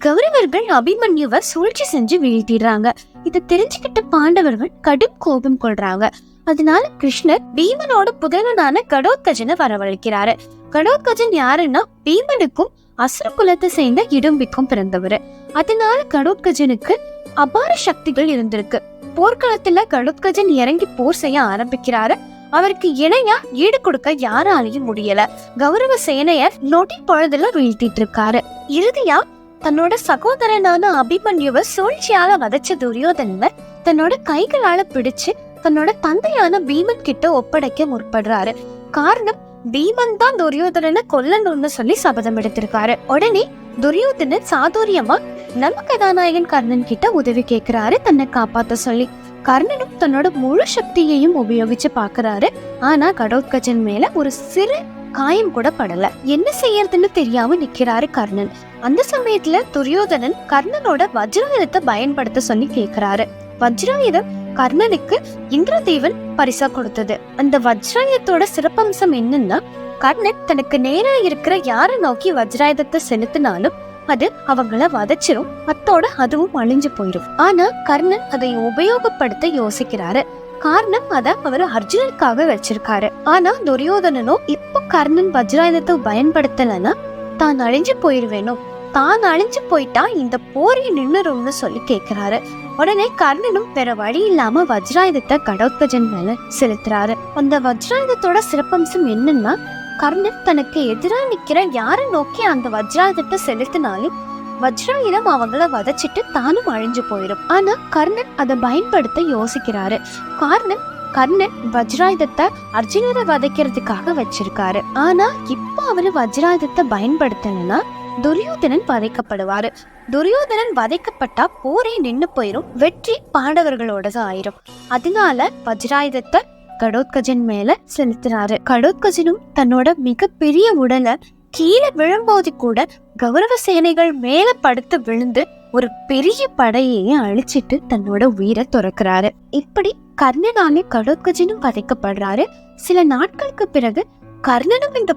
கௌரவர்கள் அபிமன்யுவை சூழ்ச்சி செஞ்சு வீழ்த்திடுறாங்க. இதை தெரிஞ்சுக்கிட்ட பாண்டவர்கள் கடும் கோபம் கொள்றாங்க. அதனால கிருஷ்ணர் பீமனோட புதல்வனான கடோத்கஜனை வரவழைக்கிறாரு. கடோத்கஜன் யாருன்னா பீமனுக்கும் அசுர குலத்தை சேர்ந்த இடும்பிக்கும் பிறந்தவர். அதனால கடோத்கஜனுக்கு அபார சக்திகள் இருந்திருக்கு. போர்க்களத்துல கடோத்கஜன் இறங்கி போர் செய்ய ஆரம்பிக்கிறாரு. அவருக்கு இணையா ஈடு கொடுக்க யாராலையும் முடியல. கௌரவ சேனைய நொடி பொழுதுல வீழ்த்திட்டு இருக்காரு. இறுதியா தன்னோட சகோதரனான அபிமன்யுவை சூழ்ச்சியால வதைச்ச துரியோதனர் தன்னோட கைகளால பிடிச்சு தன்னோட தந்தையான பீமன் கிட்ட ஒப்படைக்க முற்படுறாரு. காரணம், பீமன் தான் துரியோதனனை கொல்லணும்னு சொல்லி சபதம் எடுத்திருக்காரு. உடனே துரியோதனன் சாதுரியமா நம்ம கதாநாயகன் கர்ணன் கிட்ட உதவி கேட்கிறாரு தன்னை காப்பாத்த சொல்லி. கர்ணனும் தன்னோட முழு சக்தியையும் உபயோகிச்சு பாக்குறாரு. ஆனா கடோத்கஜன் மேல ஒரு சிறு காயம் கூட படல. என்ன செய்யறதுன்னு தெரியாம நிக்கிறாரு கர்ணன். அந்த சமயத்துல துரியோதனன் கர்ணனோட வஜ்ராயுதத்தை பயன்படுத்த சொல்லி கேக்குறாரு. வஜ்ராயுதம் கர்ணனுக்கு இந்திரதேவன் பரிசா கொடுத்தது. அந்த வஜ்ராயுதத்தோட சிறப்பம்சம் என்னன்னா, கர்ணன் தனக்கு நேரா இருக்கிற யார நோக்கி வஜ்ராயுதத்தை செலுத்தினாலும் அது அவங்கள வதச்சிரும், அத்தோட அதுவும் அழிஞ்சு போயிடும். ஆனா கர்ணன் அதை உபயோகப்படுத்த யோசிக்கிறாரு. காரணம், அத அவர் அர்ஜுனனுக்காக வச்சிருக்காரு. ஆனா துரியோதனனோ இப்ப கர்ணன் வஜ்ராயுதத்தை பயன்படுத்தலன்னா தான் அழிஞ்சு போயிருவேனோ, தான் அழிஞ்சு போயிட்டா இந்த போரே நின்னுரும்னு சொல்லி கேக்குறாரு. உடனே கர்ணனும் வேற வழி இல்லாம வஜ்ராயுதத்தை கடோத்கஜன் மேல செலுத்துறாரு. அந்த வஜ்ராயுதத்தோட சிறப்பம்சம் என்னன்னா, கர்ணன் தனக்கு எதிராக நிக்கிற யார நோக்கி அந்த வஜ்ராயுதத்தை செலுத்தினாலும் வஜ்ராயுதம் அவங்கள வதச்சிட்டு தானும் அழிஞ்சு போயிடும். ஆனா கர்ணன் அதை பயன்படுத்த யோசிக்கிறாரு. கர்ணன் வஜ்ராயுதத்தை அர்ஜுனரை வதைக்கிறதுக்காக வச்சிருக்காரு. ஆனா இப்ப அவரு வஜ்ராயுதத்தை பயன்படுத்தலன்னா துரியோதனன் வதைக்கப்படுவாரு. துரியோதனன் வதைக்கப்பட்டா போரே நின்னு போயிரும், வெற்றி பாண்டவர்களோடதான் ஆயிரும். அதனால வஜ்ராயுதத்தை கடோத்கஜன் மேல செலுத்தினாரு. கடோத்கஜனும் தன்னோட மிகப்பெரிய உடலை கீழே விழும்போது கூட கௌரவ சேனைகள் மேல படுத்து விழுந்து ஒரு பெரிய படையையே அழிச்சிட்டு தன்னோட உயிரை துறக்கிறாரு. இப்படி கர்ணனாலே கடோத்கஜனும் வதைக்கப்படுறாரு. சில நாட்களுக்கு பிறகு கர்ணனும் இந்த